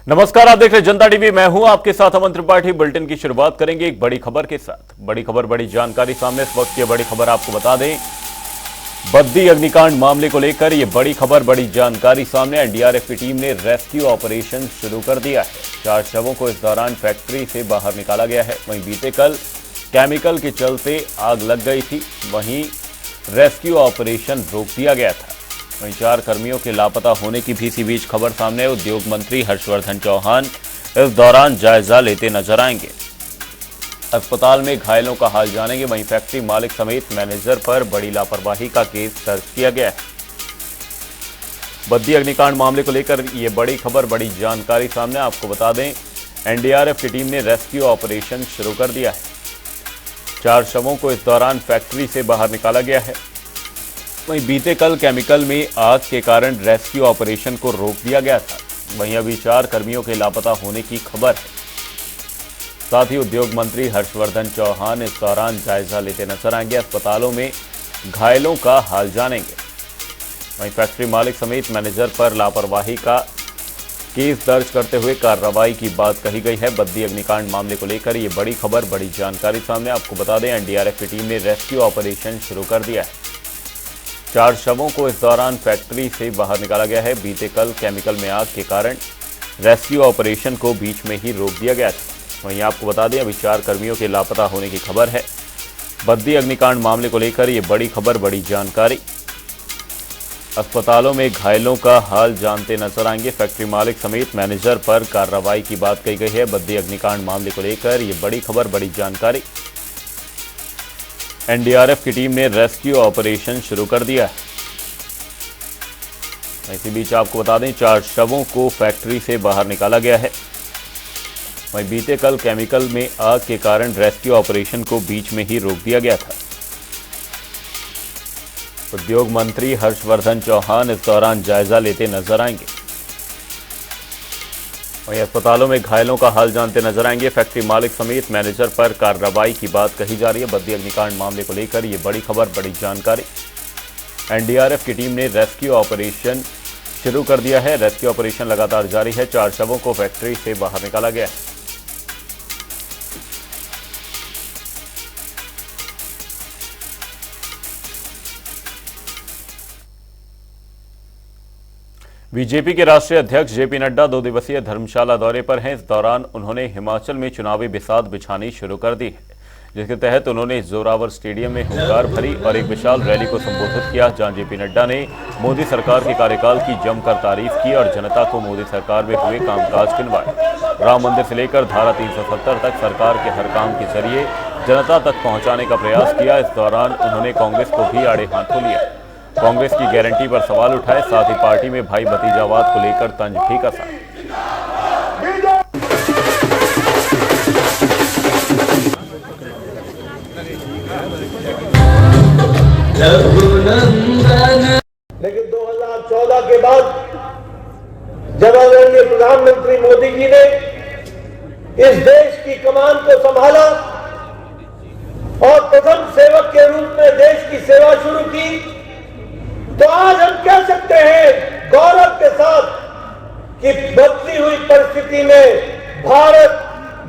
नमस्कार, आप देख रहे जनता टीवी। मैं हूं आपके साथ अमन त्रिपाठी। बुलेटिन की शुरुआत करेंगे एक बड़ी खबर के साथ। बड़ी खबर, बड़ी जानकारी सामने। इस वक्त की बड़ी खबर आपको बता दें, बद्दी अग्निकांड मामले को लेकर ये बड़ी खबर, बड़ी जानकारी सामने। एनडीआरएफ की टीम ने रेस्क्यू ऑपरेशन शुरू कर दिया है। 4 शवों को इस दौरान फैक्ट्री से बाहर निकाला गया है। वहीं बीते कल केमिकल के चलते आग लग गई थी, वहीं रेस्क्यू ऑपरेशन रोक दिया गया था। वहीं 4 कर्मियों के लापता होने की भी इसी बीच खबर सामने है। उद्योग मंत्री हर्षवर्धन चौहान इस दौरान जायजा लेते नजर आएंगे। अस्पताल में घायलों का हाल जानेंगे। वहीं फैक्ट्री मालिक समेत मैनेजर पर बड़ी लापरवाही का केस दर्ज किया गया है। बद्दी अग्निकांड मामले को लेकर यह बड़ी खबर, बड़ी जानकारी सामने। आपको बता दें, एनडीआरएफ की टीम ने रेस्क्यू ऑपरेशन शुरू कर दिया है। 4 शवों को इस दौरान फैक्ट्री से बाहर निकाला गया है। वहीं बीते कल केमिकल में आग के कारण रेस्क्यू ऑपरेशन को रोक दिया गया था। वहीं अभी 4 कर्मियों के लापता होने की खबर है। साथ ही उद्योग मंत्री हर्षवर्धन चौहान इस दौरान जायजा लेते नजर आएंगे। अस्पतालों में घायलों का हाल जानेंगे। वहीं फैक्ट्री मालिक समेत मैनेजर पर लापरवाही का केस दर्ज करते हुए कार्रवाई की बात कही गई है। बद्दी अग्निकांड मामले को लेकर ये बड़ी खबर, बड़ी जानकारी सामने। आपको बता दें, एनडीआरएफ की टीम ने रेस्क्यू ऑपरेशन शुरू कर दिया है। 4 शवों को इस दौरान फैक्ट्री से बाहर निकाला गया है। बीते कल केमिकल में आग के कारण रेस्क्यू ऑपरेशन को बीच में ही रोक दिया गया था। वहीं आपको बता दें, अभी 4 कर्मियों के लापता होने की खबर है। बद्दी अग्निकांड मामले को लेकर ये बड़ी खबर, बड़ी जानकारी। अस्पतालों में घायलों का हाल जानते नजर आएंगे। फैक्ट्री मालिक समेत मैनेजर पर कार्रवाई की बात कही गई है। बद्दी अग्निकांड मामले को लेकर ये बड़ी खबर, बड़ी जानकारी। एनडीआरएफ की टीम ने रेस्क्यू ऑपरेशन शुरू कर दिया है। इसी बीच आपको बता दें, 4 शवों को फैक्ट्री से बाहर निकाला गया है। वहीं बीते कल केमिकल में आग के कारण रेस्क्यू ऑपरेशन को बीच में ही रोक दिया गया था। उद्योग मंत्री हर्षवर्धन चौहान इस दौरान जायजा लेते नजर आएंगे। वहीं अस्पतालों में घायलों का हाल जानते नजर आएंगे। फैक्ट्री मालिक समेत मैनेजर पर कार्रवाई की बात कही जा रही है। बद्दी अग्निकांड मामले को लेकर ये बड़ी खबर, बड़ी जानकारी। एनडीआरएफ की टीम ने रेस्क्यू ऑपरेशन शुरू कर दिया है। रेस्क्यू ऑपरेशन लगातार जारी है। 4 शवों को फैक्ट्री से बाहर निकाला गया है। बीजेपी के राष्ट्रीय अध्यक्ष जेपी नड्डा 2 दिवसीय धर्मशाला दौरे पर हैं। इस दौरान उन्होंने हिमाचल में चुनावी बिसात बिछानी शुरू कर दी है, जिसके तहत उन्होंने जोरावर स्टेडियम में हुंकार भरी और एक विशाल रैली को संबोधित किया, जहां जेपी नड्डा ने मोदी सरकार के कार्यकाल की जमकर तारीफ की और जनता को मोदी सरकार में हुए कामकाज गिनवाए। राम मंदिर से लेकर धारा 370 तक सरकार के हर काम के जरिए जनता तक पहुंचाने का प्रयास किया। इस दौरान उन्होंने कांग्रेस को भी आड़े हाथों लिया, कांग्रेस की गारंटी पर सवाल उठाए। साथ ही पार्टी में भाई भतीजावाद को लेकर तंज भी कसा। लेकिन 2014 के बाद जब आदरणीय प्रधानमंत्री मोदी जी ने इस देश की कमान को संभाला और प्रथम सेवक के रूप में देश की सेवा शुरू की, तो आज हम कह सकते हैं गौरव के साथ कि बदली हुई परिस्थिति में भारत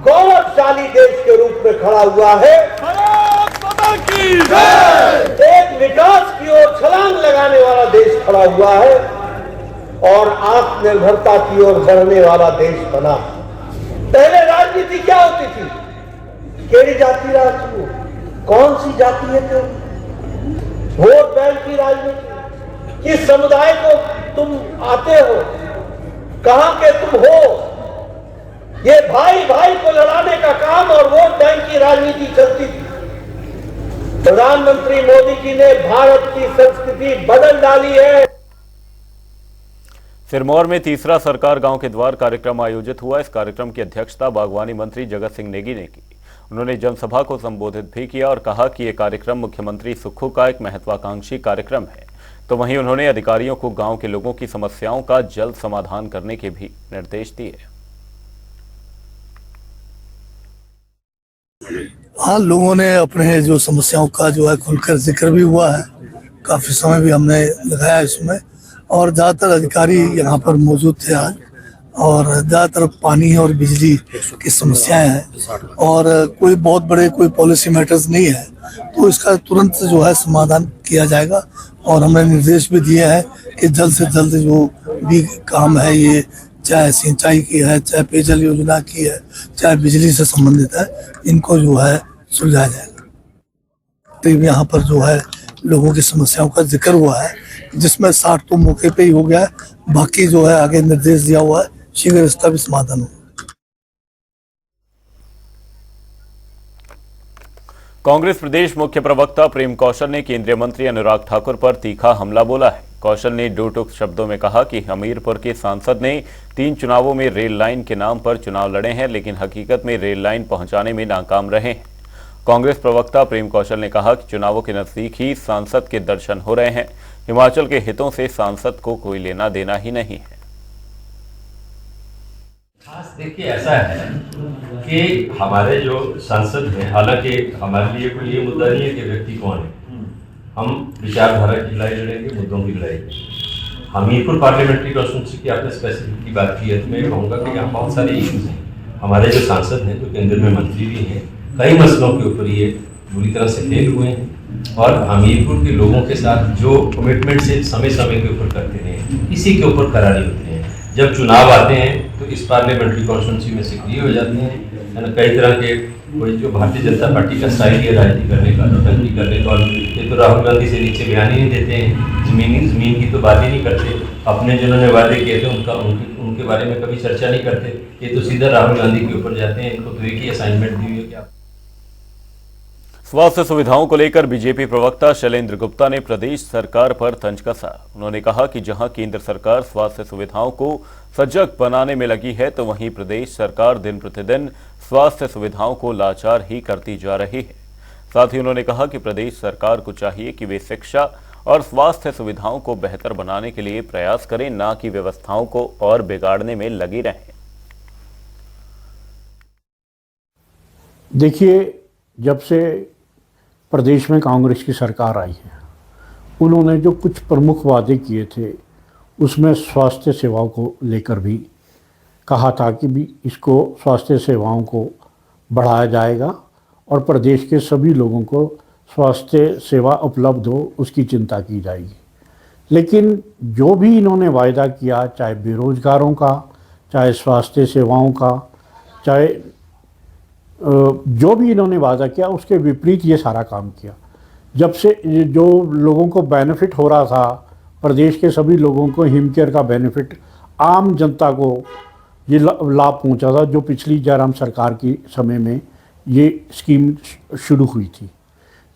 गौरवशाली देश के रूप में खड़ा हुआ है। एक विकास की ओर छलांग लगाने वाला देश खड़ा हुआ है और आत्मनिर्भरता की ओर बढ़ने वाला देश बना। पहले राजनीति क्या होती थी? केड़ी जाति राजनीति, कौन सी जाति है तो वोट बैंक की राजनीति, किस समुदाय को तुम आते हो, कहां के तुम हो, ये भाई भाई को लड़ाने का काम और वोट बैंक की राजनीति चलती थी। प्रधानमंत्री मोदी जी ने भारत की संस्कृति बदल डाली है। सिरमौर में तीसरा सरकार गांव के द्वार कार्यक्रम आयोजित हुआ। इस कार्यक्रम की अध्यक्षता बागवानी मंत्री जगत सिंह नेगी ने की। उन्होंने जनसभा को संबोधित भी किया और कहा कि यह कार्यक्रम मुख्यमंत्री सुक्खू का एक महत्वाकांक्षी कार्यक्रम है। तो वहीं उन्होंने अधिकारियों को गांव के लोगों की समस्याओं का जल्द समाधान करने के भी निर्देश दिए। हाँ, लोगों ने अपने जो समस्याओं का जो है खुलकर जिक्र भी हुआ है। काफ़ी समय भी हमने लगाया इसमें और ज़्यादातर अधिकारी यहाँ पर मौजूद थे आज और ज़्यादातर पानी और बिजली की समस्याएं हैं और कोई बहुत बड़े कोई पॉलिसी मैटर्स नहीं है, तो इसका तुरंत जो है समाधान किया जाएगा। और हमने निर्देश भी दिए हैं कि जल्द से जल्द जो भी काम है, ये चाहे सिंचाई की है, चाहे पेयजल योजना की है, चाहे बिजली से संबंधित है, इनको जो है सुलझाया जाएगा। तो यहाँ पर जो है लोगों की समस्याओं का जिक्र हुआ है, जिसमें 60 तो मौके पे ही हो गया है, बाकी जो है आगे निर्देश दिया हुआ है, शीघ्र इसका भी समाधान हो। कांग्रेस प्रदेश मुख्य प्रवक्ता प्रेम कौशल ने केंद्रीय मंत्री अनुराग ठाकुर पर तीखा हमला बोला है। कौशल ने दो टूक शब्दों में कहा कि हमीरपुर के सांसद ने 3 चुनावों में रेल लाइन के नाम पर चुनाव लड़े हैं, लेकिन हकीकत में रेल लाइन पहुंचाने में नाकाम रहे हैं। कांग्रेस प्रवक्ता प्रेम कौशल ने कहा कि चुनावों के नजदीक ही सांसद के दर्शन हो रहे हैं। हिमाचल के हितों से सांसद को कोई लेना देना ही नहीं है। खास देखिए ऐसा है कि हमारे जो सांसद हैं, हालांकि हमारे लिए कोई ये मुद्दा नहीं है कि व्यक्ति कौन है, हम विचारधारा की लड़ाई लड़ेंगे, मुद्दों की लड़ाई लड़ेंगे। हमीरपुर पार्लियामेंट्री कॉन्स्टिट्यूंसी की आपने स्पेसिफिक की बात की है, तो मैं कहूँगा कि यहाँ बहुत सारे इश्यूज हैं। हमारे जो सांसद हैं, जो केंद्र में मंत्री भी हैं, कई मसलों के ऊपर ये बुरी तरह से फेल हुए हैं और हमीरपुर के लोगों के साथ जो कमिटमेंट से समय समय के ऊपर करते हैं, इसी के ऊपर करारी होते हैं। जब चुनाव आते हैं तो इस पार्लियामेंट्री कॉन्स्टिट्यूंसी में सक्रिय हो जाते हैं, है ना। कई तरह के कोई जो भारतीय जनता पार्टी का स्टाइल है राजनीति करने का, नौटंकी करने का, और ये तो राहुल गांधी से नीचे बयान ही नहीं देते हैं, ज़मीन की तो बात ही नहीं करते, अपने जिन्होंने वादे किए थे उनके बारे में कभी चर्चा नहीं करते। ये तो सीधा राहुल गांधी के ऊपर जाते हैं। इनको तो एक ही असाइनमेंट दी हुई है कि आप स्वास्थ्य सुविधाओं को लेकर बीजेपी प्रवक्ता शैलेंद्र गुप्ता ने प्रदेश सरकार पर तंज कसा। उन्होंने कहा कि जहां केंद्र सरकार स्वास्थ्य सुविधाओं को सजग बनाने में लगी है, तो वहीं प्रदेश सरकार दिन प्रतिदिन स्वास्थ्य सुविधाओं को लाचार ही करती जा रही है। साथ ही उन्होंने कहा कि प्रदेश सरकार को चाहिए कि वे शिक्षा और स्वास्थ्य सुविधाओं को बेहतर बनाने के लिए प्रयास करें, न कि व्यवस्थाओं को और बिगाड़ने में लगी रहें। देखिए, जब से प्रदेश में कांग्रेस की सरकार आई है, उन्होंने जो कुछ प्रमुख वादे किए थे, उसमें स्वास्थ्य सेवाओं को लेकर भी कहा था कि भी इसको स्वास्थ्य सेवाओं को बढ़ाया जाएगा और प्रदेश के सभी लोगों को स्वास्थ्य सेवा उपलब्ध हो, उसकी चिंता की जाएगी। लेकिन जो भी इन्होंने वायदा किया, चाहे बेरोजगारों का, चाहे स्वास्थ्य सेवाओं का, चाहे जो भी इन्होंने वादा किया, उसके विपरीत ये सारा काम किया। जब से जो लोगों को बेनिफिट हो रहा था, प्रदेश के सभी लोगों को हिमकेयर का बेनिफिट, आम जनता को ये लाभ पहुंचा था, जो पिछली जयराम सरकार की समय में ये स्कीम शुरू हुई थी।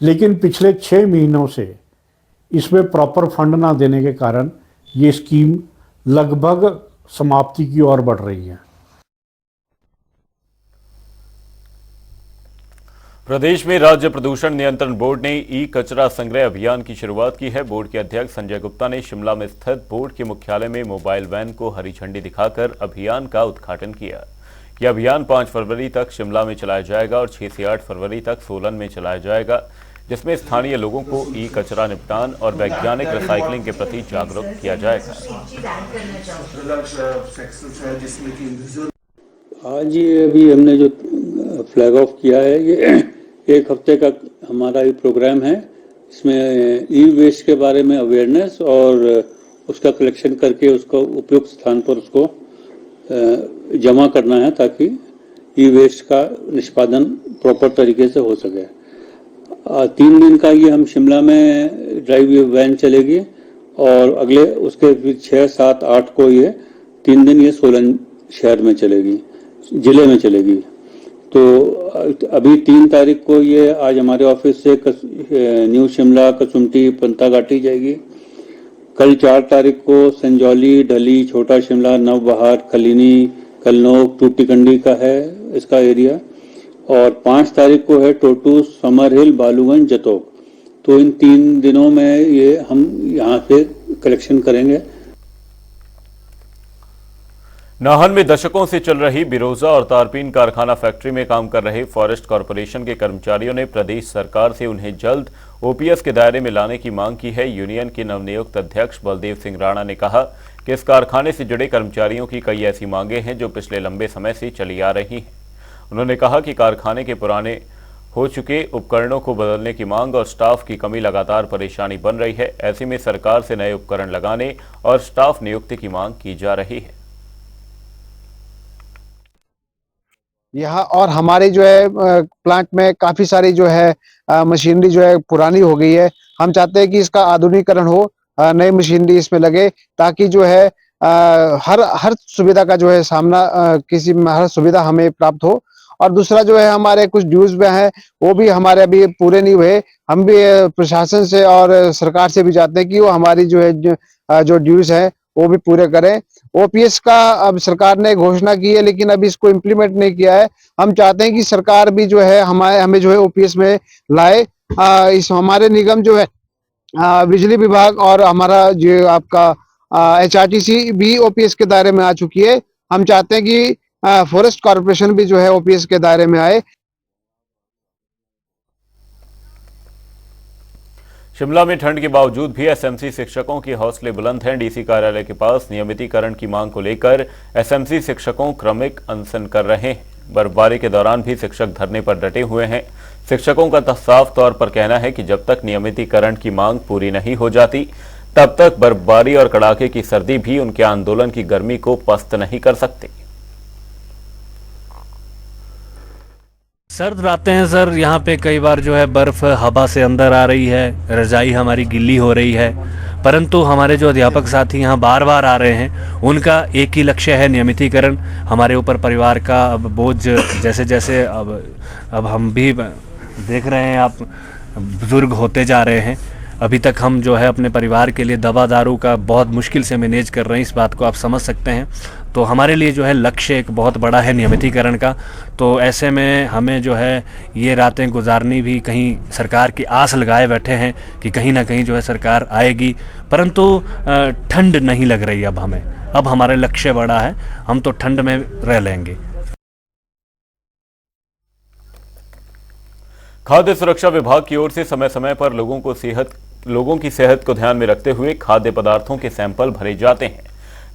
लेकिन पिछले 6 महीनों से इसमें प्रॉपर फंड ना देने के कारण ये स्कीम लगभग समाप्ति की ओर बढ़ रही है। प्रदेश में राज्य प्रदूषण नियंत्रण बोर्ड ने ई कचरा संग्रह अभियान की शुरुआत की है। बोर्ड के अध्यक्ष संजय गुप्ता ने शिमला में स्थित बोर्ड के मुख्यालय में मोबाइल वैन को हरी झंडी दिखाकर अभियान का उद्घाटन किया। यह अभियान 5 फरवरी तक शिमला में चलाया जाएगा और 6 से 8 फरवरी तक सोलन में चलाया जाएगा, जिसमें स्थानीय लोगों को ई कचरा निपटान और वैज्ञानिक रिसाइकलिंग के प्रति जागरूक किया जाएगा। आज ये अभी हमने जो फ्लैग ऑफ किया है, ये 1 हफ्ते का हमारा ये प्रोग्राम है। इसमें ई वेस्ट के बारे में अवेयरनेस और उसका कलेक्शन करके उसको उपयुक्त स्थान पर उसको जमा करना है, ताकि ई वेस्ट का निष्पादन प्रॉपर तरीके से हो सके। 3 दिन का ये हम शिमला में ड्राइव वैन चलेगी और अगले उसके फिर 6, 7, 8 को ये 3 दिन ये सोलन शहर में चलेगी, जिले में चलेगी। तो अभी 3 तारीख को ये आज हमारे ऑफिस से न्यू शिमला, कसुम्पटी, पंताघाटी जाएगी। कल 4 तारीख को संजौली, ढली, छोटा शिमला, नवबहार, खलीनी, कलनोक, टूटीकंडी का है इसका एरिया, और 5 तारीख को है टोटू, समर हिल, बालूगंज, जतोक। तो इन 3 दिनों में ये हम यहाँ से कलेक्शन करेंगे। नाहन में दशकों से चल रही बिरोजा और तारपीन कारखाना फैक्ट्री में काम कर रहे फॉरेस्ट कॉरपोरेशन के कर्मचारियों ने प्रदेश सरकार से उन्हें जल्द ओपीएस के दायरे में लाने की मांग की है। यूनियन के नवनियुक्त अध्यक्ष बलदेव सिंह राणा ने कहा इस कारखाने से जुड़े कर्मचारियों की कई ऐसी मांगे हैं जो पिछले लंबे समय से चली आ रही हैं। उन्होंने कहा कि कारखाने के पुराने हो चुके उपकरणों को बदलने की मांग और स्टाफ की कमी लगातार परेशानी बन रही है। ऐसे में सरकार से नए उपकरण लगाने और स्टाफ नियुक्ति की मांग की जा रही है। यहाँ और हमारे जो है प्लांट में काफी सारी जो है मशीनरी जो है पुरानी हो गई है। हम चाहते हैं कि इसका आधुनिकीकरण हो, नई मशीनरी इसमें लगे ताकि जो है हर सुविधा का जो है सामना हर सुविधा हमें प्राप्त हो। और दूसरा जो है हमारे कुछ ड्यूज में है वो भी हमारे अभी पूरे नहीं हुए। हम भी प्रशासन से और सरकार से भी चाहते हैं कि वो हमारी जो है जो ड्यूज है वो भी पूरे करें। ओपीएस का अब सरकार ने घोषणा की है लेकिन अभी इसको इम्प्लीमेंट नहीं किया है। हम चाहते हैं कि सरकार भी जो है हमें जो है ओपीएस में लाए। इस हमारे निगम जो है बिजली विभाग और हमारा जो आपका एचआरटीसी भी ओपीएस के दायरे में आ चुकी है। हम चाहते हैं कि फॉरेस्ट कॉर्पोरेशन भी जो है ओपीएस के दायरे में आए। शिमला में ठंड के बावजूद भी एसएमसी शिक्षकों के हौसले बुलंद हैं। डीसी कार्यालय के पास नियमितीकरण की मांग को लेकर एसएमसी शिक्षकों क्रमिक अनशन कर रहे हैं। बर्फबारी के दौरान भी शिक्षक धरने पर डटे हुए हैं। शिक्षकों का साफ तौर पर कहना है कि जब तक नियमितीकरण की मांग पूरी नहीं हो जाती तब तक बर्फबारी और कड़ाके की सर्दी भी उनके आंदोलन की गर्मी को पस्त नहीं कर सकती। सर्द रातें हैं सर, यहाँ पे कई बार जो है बर्फ़ हवा से अंदर आ रही है, रजाई हमारी गिल्ली हो रही है, परंतु हमारे जो अध्यापक साथी यहाँ बार बार आ रहे हैं उनका एक ही लक्ष्य है नियमितीकरण। हमारे ऊपर परिवार का अब बोझ जैसे जैसे अब हम भी देख रहे हैं, आप बुजुर्ग होते जा रहे हैं। अभी तक हम जो है अपने परिवार के लिए दवा दारू का बहुत मुश्किल से मैनेज कर रहे हैं, इस बात को आप समझ सकते हैं। तो हमारे लिए जो है लक्ष्य एक बहुत बड़ा है नियमितीकरण का। तो ऐसे में हमें जो है ये रातें गुजारनी भी, कहीं सरकार की आस लगाए बैठे हैं कि कहीं ना कहीं जो है सरकार आएगी, परंतु ठंड नहीं लग रही अब हमें। अब हमारे लक्ष्य बड़ा है, हम तो ठंड में रह लेंगे। खाद्य सुरक्षा विभाग की ओर से समय समय पर लोगों की सेहत को ध्यान में रखते हुए खाद्य पदार्थों के सैंपल भरे जाते हैं।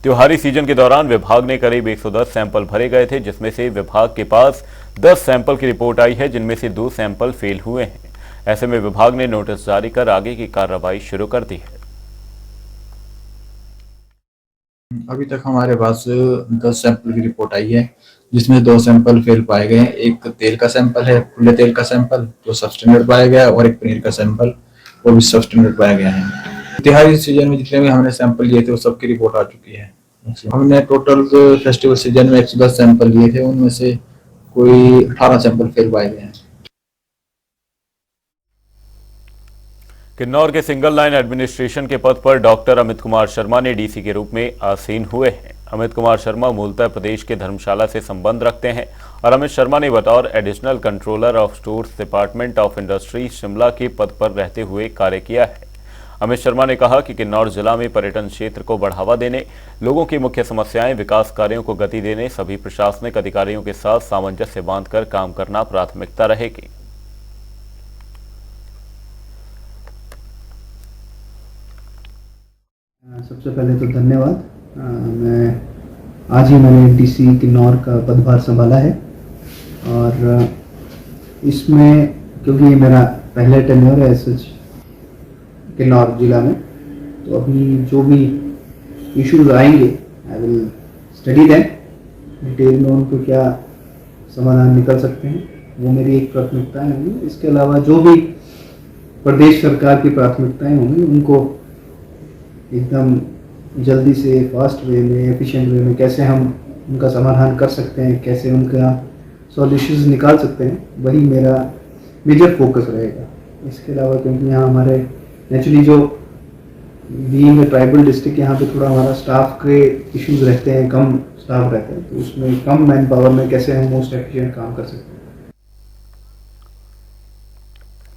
त्योहारी सीजन के दौरान विभाग ने करीब 110 सैंपल भरे गए थे, जिसमें से विभाग के पास 10 सैंपल की रिपोर्ट आई है, जिनमें से 2 सैंपल फेल हुए हैं। ऐसे में विभाग ने नोटिस जारी कर आगे की कार्रवाई शुरू कर दी है। अभी तक हमारे पास 10 सैंपल की रिपोर्ट आई है, जिसमें 2 सैंपल फेल पाए गए हैं। एक तेल का सैंपल है, खुले तेल का सैंपल जो सबस्टैंडर्ड पाया गया, और एक पनीर का सैंपल वो भी सबस्टैंडर्ड पाया गया है। त्योहारी सीजन में जितने भी हमने सैंपल लिए थे वो सबकी रिपोर्ट आ चुकी है। हमने टोटल फेस्टिवल सीजन में 110 सैंपल लिए थे, उनमें से कोई 18 सैंपल फेल पाए गए हैं। किन्नौर के सिंगल लाइन एडमिनिस्ट्रेशन के पद पर डॉक्टर अमित कुमार शर्मा ने डीसी के रूप में आसीन हुए हैं। अमित कुमार शर्मा मूलतः प्रदेश के धर्मशाला से संबंध रखते हैं और अमित शर्मा ने बतौर additional controller of stores department of industry Shimla के पद पर रहते हुए कार्य किया है। अमित शर्मा ने कहा कि किन्नौर जिला में पर्यटन क्षेत्र को बढ़ावा देने, लोगों की मुख्य समस्याएं, विकास कार्यों को गति देने सभी प्रशासनिक अधिकारियों के साथ सामंजस्य बांधकर काम करना प्राथमिकता रहेगी। सबसे पहले तो धन्यवाद। मैंने डीसी किन्नौर का पदभार संभाला है और इसमें क्योंकि ये मेरा पहला टेन्योर है सच किन्नौर जिला में, तो अभी जो भी इश्यूज आएंगे I will study that detail में, उनको क्या समाधान निकल सकते हैं वो मेरी एक प्राथमिकताएं होंगी। इसके अलावा जो भी प्रदेश सरकार की प्राथमिकताएं होंगी उनको एकदम जल्दी से फास्ट वे में, एफिशिएंट वे में कैसे हम उनका समाधान कर सकते हैं, कैसे उनका सॉल्यूशंस निकाल सकते हैं, वही मेरा मेजर फोकस रहेगा। इसके अलावा क्योंकि यहाँ हमारे नेचुरली जो बीइंग ट्राइबल डिस्ट्रिक्ट, यहाँ पे थोड़ा हमारा स्टाफ के इश्यूज रहते हैं, कम स्टाफ रहते हैं, तो उसमें कम मैन पावर में कैसे हम मोस्ट एफिशिएंट काम कर सकते हैं।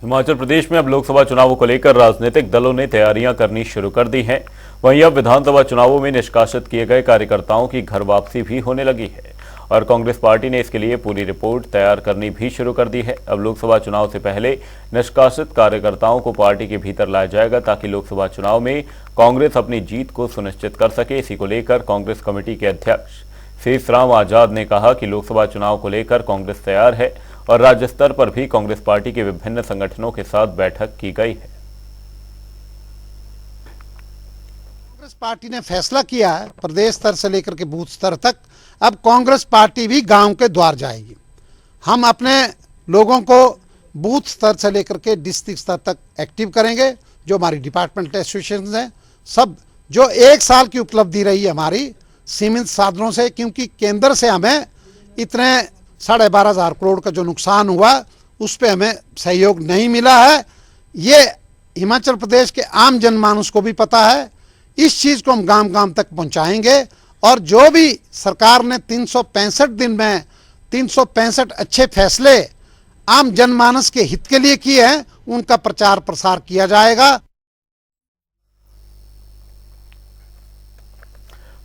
हिमाचल प्रदेश में अब लोकसभा चुनावों को लेकर राजनीतिक दलों ने तैयारियां करनी शुरू कर दी हैं। वहीं अब विधानसभा चुनावों में निष्कासित किए गए कार्यकर्ताओं की घर वापसी भी होने लगी है और कांग्रेस पार्टी ने इसके लिए पूरी रिपोर्ट तैयार करनी भी शुरू कर दी है। अब लोकसभा चुनाव से पहले निष्कासित कार्यकर्ताओं को पार्टी के भीतर लाया जाएगा ताकि लोकसभा चुनाव में कांग्रेस अपनी जीत को सुनिश्चित कर सके। इसी को लेकर कांग्रेस कमेटी के अध्यक्ष शेषराम आजाद ने कहा कि लोकसभा चुनाव को लेकर कांग्रेस तैयार है और राज्य स्तर पर भी कांग्रेस पार्टी के विभिन्न संगठनों के साथ बैठक की गई है। कांग्रेस पार्टी ने फैसला किया है प्रदेश स्तर से लेकर के बूथ स्तर तक अब कांग्रेस पार्टी भी गांव के द्वार जाएगी। हम अपने लोगों को बूथ स्तर से लेकर के डिस्ट्रिक्ट स्तर तक एक्टिव करेंगे। जो हमारी डिपार्टमेंट एसोसिएशन हैं सब, जो 1 साल की उपलब्धि रही है हमारी सीमित साधनों से, क्योंकि केंद्र से हमें इतने 12,500 करोड़ का जो नुकसान हुआ उस पे हमें सहयोग नहीं मिला है। ये हिमाचल प्रदेश के आम जनमानस को भी पता है। इस चीज़ को हम गांव गांव तक पहुंचाएंगे और जो भी सरकार ने 365 दिन में 365 अच्छे फैसले आम जनमानस के हित के लिए किए हैं उनका प्रचार प्रसार किया जाएगा।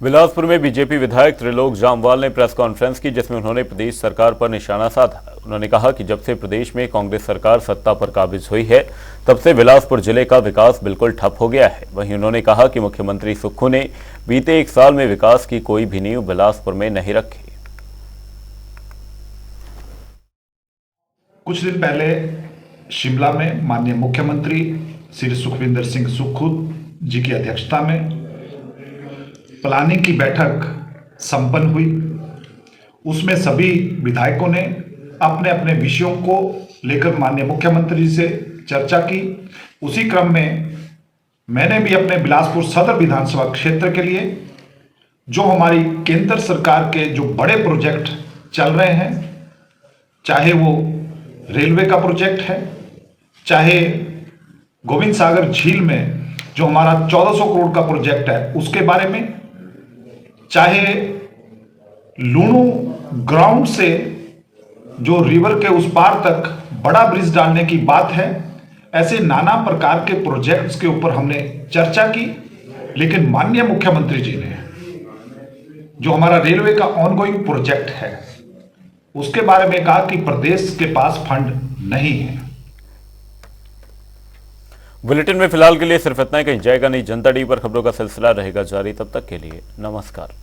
बिलासपुर में बीजेपी विधायक त्रिलोक जामवाल ने प्रेस कॉन्फ्रेंस की, जिसमें उन्होंने प्रदेश सरकार पर निशाना साधा। उन्होंने कहा कि जब से प्रदेश में कांग्रेस सरकार सत्ता पर काबिज हुई है तब से बिलासपुर जिले का विकास बिल्कुल ठप हो गया है। वहीं उन्होंने कहा कि मुख्यमंत्री सुक्खू ने बीते 1 साल में विकास की कोई भी नींव बिलासपुर में नहीं रखी। कुछ दिन पहले शिमला में माननीय मुख्यमंत्री श्री सुखविंदर सिंह सुक्खू जी की अध्यक्षता में प्लानिंग की बैठक संपन्न हुई। उसमें सभी विधायकों ने अपने अपने विषयों को लेकर माननीय मुख्यमंत्री से चर्चा की। उसी क्रम में मैंने भी अपने बिलासपुर सदर विधानसभा क्षेत्र के लिए जो हमारी केंद्र सरकार के जो बड़े प्रोजेक्ट चल रहे हैं, चाहे वो रेलवे का प्रोजेक्ट है, चाहे गोविंद सागर झील में जो हमारा 1400 करोड़ का प्रोजेक्ट है उसके बारे में, चाहे लूणू ग्राउंड से जो रिवर के उस पार तक बड़ा ब्रिज डालने की बात है, ऐसे नाना प्रकार के प्रोजेक्ट्स के ऊपर हमने चर्चा की। लेकिन माननीय मुख्यमंत्री जी ने जो हमारा रेलवे का ऑनगोइंग प्रोजेक्ट है उसके बारे में कहा कि प्रदेश के पास फंड नहीं है। बुलेटिन में फिलहाल के लिए सिर्फ इतना ही। कहीं जाएगा नहीं। जनता टीवी पर खबरों का सिलसिला रहेगा जारी। तब तक के लिए नमस्कार।